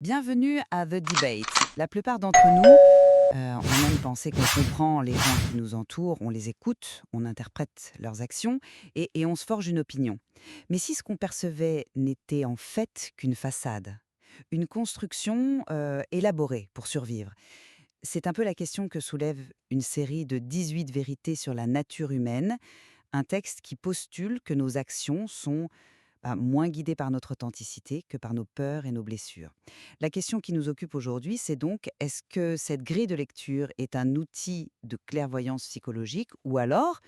Bienvenue à The Debate. La plupart d'entre nous, on aime penser qu'on comprend les gens qui nous entourent, on les écoute, on interprète leurs actions et on se forge une opinion. Mais si ce qu'on percevait n'était en fait qu'une façade, une construction élaborée pour survivre, c'est un peu la question que soulève une série de 18 vérités sur la nature humaine, un texte qui postule que nos actions sont moins guidés par notre authenticité que par nos peurs et nos blessures. La question qui nous occupe aujourd'hui, c'est donc est-ce que cette grille de lecture est un outil de clairvoyance psychologique ou alors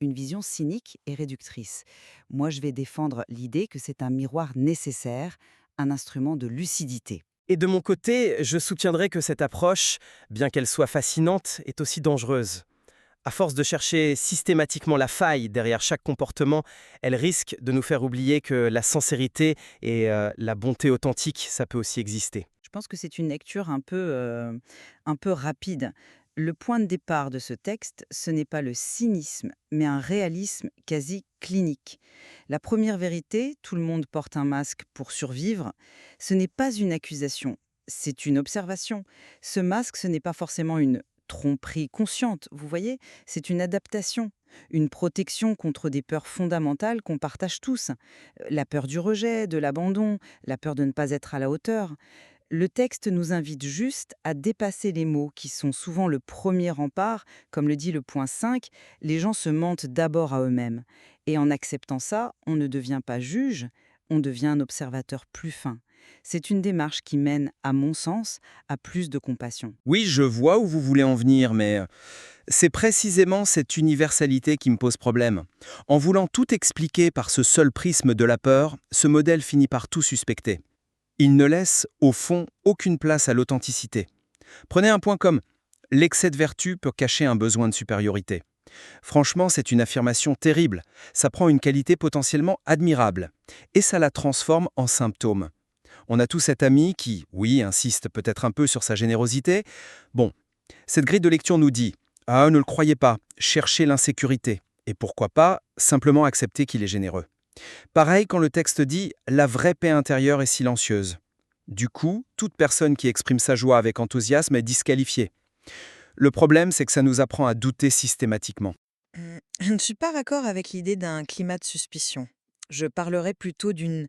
une vision cynique et réductrice? Moi, je vais défendre l'idée que c'est un miroir nécessaire, un instrument de lucidité. Et de mon côté, je soutiendrai que cette approche, bien qu'elle soit fascinante, est aussi dangereuse. À force de chercher systématiquement la faille derrière chaque comportement, elle risque de nous faire oublier que la sincérité et la bonté authentique, ça peut aussi exister. Je pense que c'est une lecture un peu rapide. Le point de départ de ce texte, ce n'est pas le cynisme, mais un réalisme quasi clinique. La première vérité, tout le monde porte un masque pour survivre, ce n'est pas une accusation, c'est une observation. Ce masque, ce n'est pas forcément une tromperie consciente, vous voyez, c'est une adaptation, une protection contre des peurs fondamentales qu'on partage tous. La peur du rejet, de l'abandon, la peur de ne pas être à la hauteur. Le texte nous invite juste à dépasser les mots qui sont souvent le premier rempart, comme le dit le point 5. Les gens se mentent d'abord à eux-mêmes. Et en acceptant ça, on ne devient pas juge, on devient un observateur plus fin. C'est une démarche qui mène, à mon sens, à plus de compassion. Oui, je vois où vous voulez en venir, mais c'est précisément cette universalité qui me pose problème. En voulant tout expliquer par ce seul prisme de la peur, ce modèle finit par tout suspecter. Il ne laisse, au fond, aucune place à l'authenticité. Prenez un point comme l'excès de vertu peut cacher un besoin de supériorité. Franchement, c'est une affirmation terrible. Ça prend une qualité potentiellement admirable. Et ça la transforme en symptôme. On a tous cet ami qui, oui, insiste peut-être un peu sur sa générosité. Bon, cette grille de lecture nous dit «Ah, ne le croyez pas, cherchez l'insécurité». Et pourquoi pas, simplement accepter qu'il est généreux. Pareil quand le texte dit «La vraie paix intérieure est silencieuse». Du coup, toute personne qui exprime sa joie avec enthousiasme est disqualifiée. Le problème, c'est que ça nous apprend à douter systématiquement. Je ne suis pas d'accord avec l'idée d'un climat de suspicion. Je parlerais plutôt d'une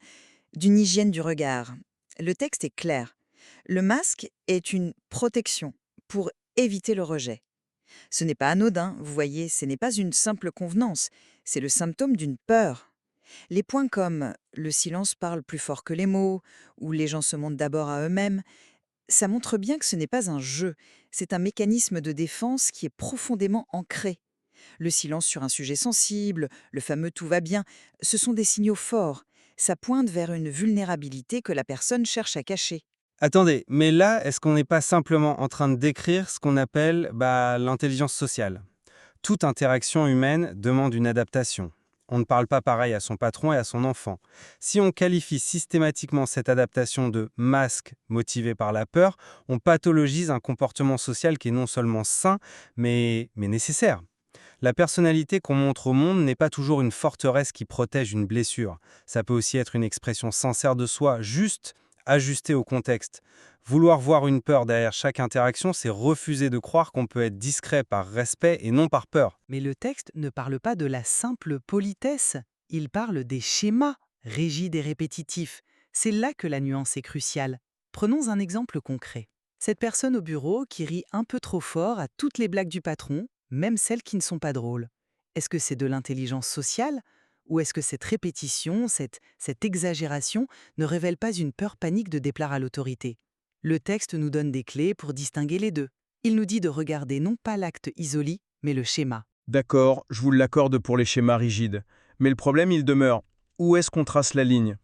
hygiène du regard. Le texte est clair. Le masque est une protection pour éviter le rejet. Ce n'est pas anodin, vous voyez, ce n'est pas une simple convenance, c'est le symptôme d'une peur. Les points comme le silence parle plus fort que les mots, ou les gens se montrent d'abord à eux-mêmes, ça montre bien que ce n'est pas un jeu, c'est un mécanisme de défense qui est profondément ancré. Le silence sur un sujet sensible, le fameux tout va bien, ce sont des signaux forts. Ça pointe vers une vulnérabilité que la personne cherche à cacher. Attendez, mais là, est-ce qu'on n'est pas simplement en train de décrire ce qu'on appelle l'intelligence sociale? Toute interaction humaine demande une adaptation. On ne parle pas pareil à son patron et à son enfant. Si on qualifie systématiquement cette adaptation de masque motivé par la peur, on pathologise un comportement social qui est non seulement sain, mais nécessaire. La personnalité qu'on montre au monde n'est pas toujours une forteresse qui protège une blessure. Ça peut aussi être une expression sincère de soi, juste ajustée au contexte. Vouloir voir une peur derrière chaque interaction, c'est refuser de croire qu'on peut être discret par respect et non par peur. Mais le texte ne parle pas de la simple politesse, il parle des schémas rigides et répétitifs. C'est là que la nuance est cruciale. Prenons un exemple concret. Cette personne au bureau qui rit un peu trop fort à toutes les blagues du patron, même celles qui ne sont pas drôles. Est-ce que c'est de l'intelligence sociale ou est-ce que cette répétition, cette exagération ne révèle pas une peur panique de déplaire à l'autorité? Le texte nous donne des clés pour distinguer les deux. Il nous dit de regarder non pas l'acte isolé, mais le schéma. D'accord, je vous l'accorde pour les schémas rigides. Mais le problème, il demeure. Où est-ce qu'on trace la ligne?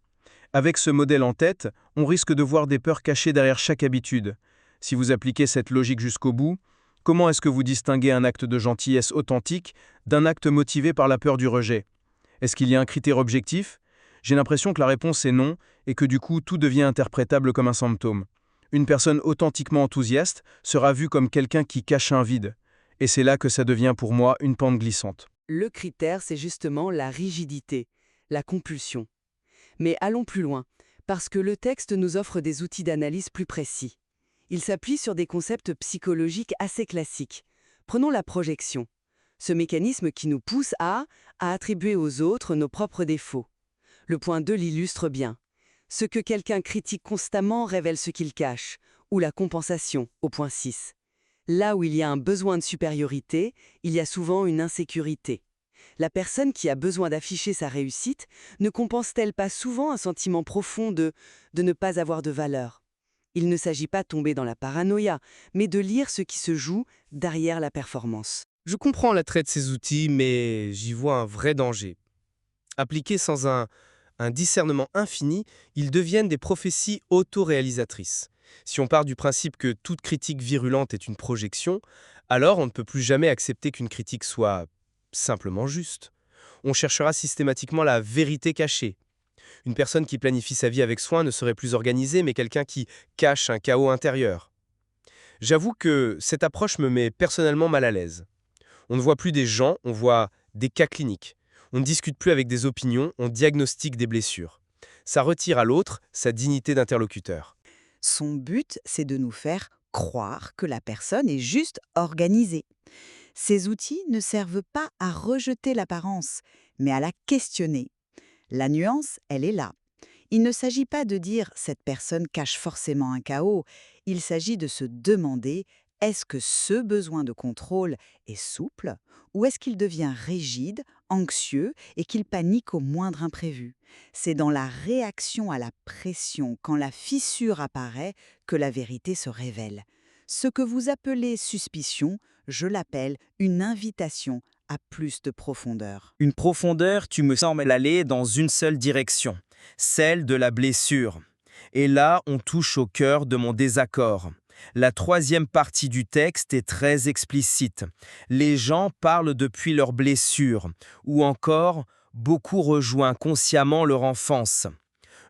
Avec ce modèle en tête, on risque de voir des peurs cachées derrière chaque habitude. Si vous appliquez cette logique jusqu'au bout, comment est-ce que vous distinguez un acte de gentillesse authentique d'un acte motivé par la peur du rejet? Est-ce qu'il y a un critère objectif? J'ai l'impression que la réponse est non, et que du coup tout devient interprétable comme un symptôme. Une personne authentiquement enthousiaste sera vue comme quelqu'un qui cache un vide. Et c'est là que ça devient pour moi une pente glissante. Le critère, c'est justement la rigidité, la compulsion. Mais allons plus loin. Parce que le texte nous offre des outils d'analyse plus précis. Il s'appuie sur des concepts psychologiques assez classiques. Prenons la projection, ce mécanisme qui nous pousse à attribuer aux autres nos propres défauts. Le point 2 l'illustre bien. Ce que quelqu'un critique constamment révèle ce qu'il cache, ou la compensation, au point 6. Là où il y a un besoin de supériorité, il y a souvent une insécurité. La personne qui a besoin d'afficher sa réussite ne compense-t-elle pas souvent un sentiment profond de ne pas avoir de valeur? Il ne s'agit pas de tomber dans la paranoïa, mais de lire ce qui se joue derrière la performance. Je comprends l'attrait de ces outils, mais j'y vois un vrai danger. Appliqués sans un discernement infini, ils deviennent des prophéties autoréalisatrices. Si on part du principe que toute critique virulente est une projection, alors on ne peut plus jamais accepter qu'une critique soit simplement juste. On cherchera systématiquement la vérité cachée. Une personne qui planifie sa vie avec soin ne serait plus organisée, mais quelqu'un qui cache un chaos intérieur. J'avoue que cette approche me met personnellement mal à l'aise. On ne voit plus des gens, on voit des cas cliniques. On ne discute plus avec des opinions, on diagnostique des blessures. Ça retire à l'autre sa dignité d'interlocuteur. Son but, c'est de nous faire croire que la personne est juste organisée. Ces outils ne servent pas à rejeter l'apparence, mais à la questionner. La nuance, elle est là. Il ne s'agit pas de dire cette personne cache forcément un chaos. Il s'agit de se demander est-ce que ce besoin de contrôle est souple ou est-ce qu'il devient rigide, anxieux et qu'il panique au moindre imprévu. C'est dans la réaction à la pression, quand la fissure apparaît, que la vérité se révèle. Ce que vous appelez suspicion, je l'appelle une invitation à plus de profondeur. Une profondeur, tu me sembles aller dans une seule direction, celle de la blessure. Et là, on touche au cœur de mon désaccord. La troisième partie du texte est très explicite. Les gens parlent depuis leur blessure, ou encore, beaucoup rejouent inconsciemment leur enfance.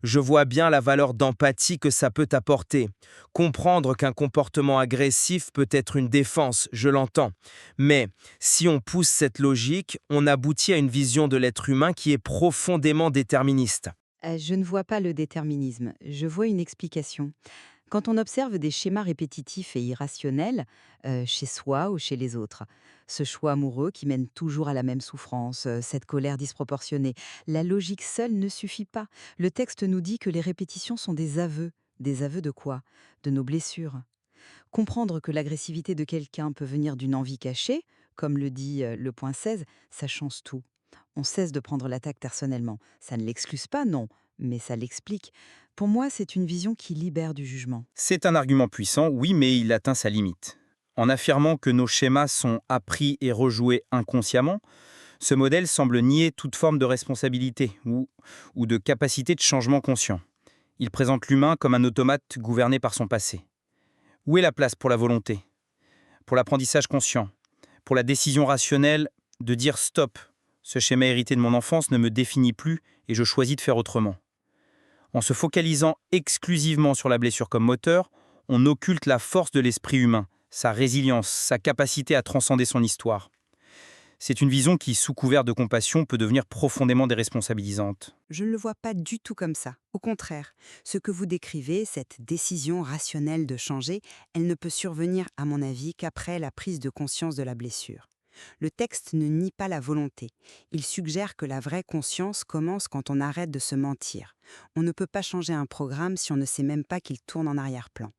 Je vois bien la valeur d'empathie que ça peut apporter. Comprendre qu'un comportement agressif peut être une défense, je l'entends. Mais si on pousse cette logique, on aboutit à une vision de l'être humain qui est profondément déterministe. Je ne vois pas le déterminisme, je vois une explication. Quand on observe des schémas répétitifs et irrationnels, chez soi ou chez les autres, ce choix amoureux qui mène toujours à la même souffrance, cette colère disproportionnée, la logique seule ne suffit pas. Le texte nous dit que les répétitions sont des aveux. Des aveux de quoi? De nos blessures. Comprendre que l'agressivité de quelqu'un peut venir d'une envie cachée, comme le dit le point 16, ça change tout. On cesse de prendre l'attaque personnellement. Ça ne l'excuse pas, non, mais ça l'explique. Pour moi, c'est une vision qui libère du jugement. C'est un argument puissant, oui, mais il atteint sa limite. En affirmant que nos schémas sont appris et rejoués inconsciemment, ce modèle semble nier toute forme de responsabilité ou de capacité de changement conscient. Il présente l'humain comme un automate gouverné par son passé. Où est la place pour la volonté, pour l'apprentissage conscient, pour la décision rationnelle de dire stop, ce schéma hérité de mon enfance ne me définit plus et je choisis de faire autrement. En se focalisant exclusivement sur la blessure comme moteur, on occulte la force de l'esprit humain, sa résilience, sa capacité à transcender son histoire. C'est une vision qui, sous couvert de compassion, peut devenir profondément déresponsabilisante. Je ne le vois pas du tout comme ça. Au contraire, ce que vous décrivez, cette décision rationnelle de changer, elle ne peut survenir, à mon avis, qu'après la prise de conscience de la blessure. Le texte ne nie pas la volonté. Il suggère que la vraie conscience commence quand on arrête de se mentir. On ne peut pas changer un programme si on ne sait même pas qu'il tourne en arrière-plan.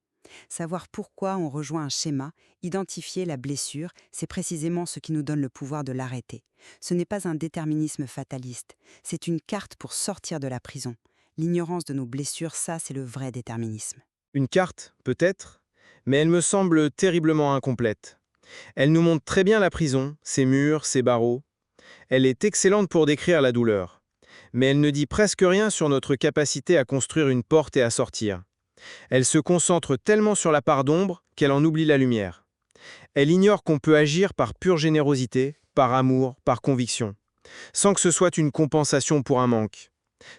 Savoir pourquoi on rejoint un schéma, identifier la blessure, c'est précisément ce qui nous donne le pouvoir de l'arrêter. Ce n'est pas un déterminisme fataliste, c'est une carte pour sortir de la prison. L'ignorance de nos blessures, ça, c'est le vrai déterminisme. Une carte, peut-être, mais elle me semble terriblement incomplète. Elle nous montre très bien la prison, ses murs, ses barreaux. Elle est excellente pour décrire la douleur. Mais elle ne dit presque rien sur notre capacité à construire une porte et à sortir. Elle se concentre tellement sur la part d'ombre qu'elle en oublie la lumière. Elle ignore qu'on peut agir par pure générosité, par amour, par conviction, sans que ce soit une compensation pour un manque.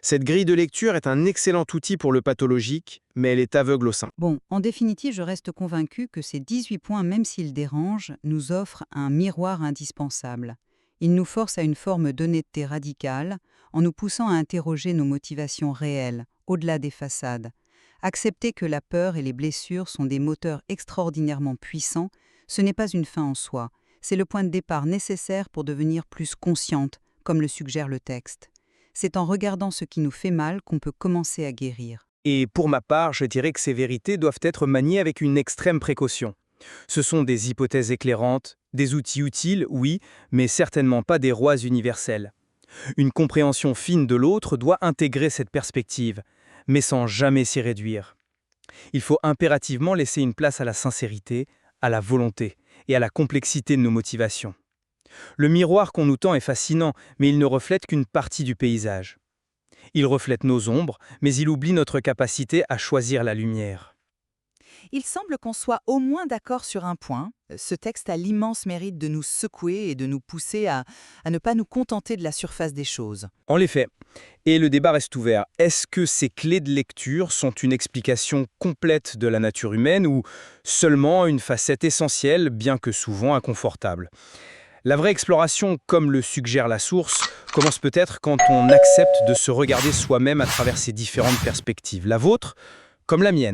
Cette grille de lecture est un excellent outil pour le pathologique, mais elle est aveugle au sein. Bon, en définitive, je reste convaincue que ces 18 points, même s'ils dérangent, nous offrent un miroir indispensable. Ils nous forcent à une forme d'honnêteté radicale, en nous poussant à interroger nos motivations réelles, au-delà des façades. Accepter que la peur et les blessures sont des moteurs extraordinairement puissants, ce n'est pas une fin en soi, c'est le point de départ nécessaire pour devenir plus consciente, comme le suggère le texte. C'est en regardant ce qui nous fait mal qu'on peut commencer à guérir. Et pour ma part, je dirais que ces vérités doivent être maniées avec une extrême précaution. Ce sont des hypothèses éclairantes, des outils utiles, oui, mais certainement pas des rois universels. Une compréhension fine de l'autre doit intégrer cette perspective, mais sans jamais s'y réduire. Il faut impérativement laisser une place à la sincérité, à la volonté et à la complexité de nos motivations. Le miroir qu'on nous tend est fascinant, mais il ne reflète qu'une partie du paysage. Il reflète nos ombres, mais il oublie notre capacité à choisir la lumière. Il semble qu'on soit au moins d'accord sur un point. Ce texte a l'immense mérite de nous secouer et de nous pousser à ne pas nous contenter de la surface des choses. En effet, et le débat reste ouvert, est-ce que ces clés de lecture sont une explication complète de la nature humaine ou seulement une facette essentielle, bien que souvent inconfortable ? La vraie exploration, comme le suggère la source, commence peut-être quand on accepte de se regarder soi-même à travers ces différentes perspectives, la vôtre comme la mienne.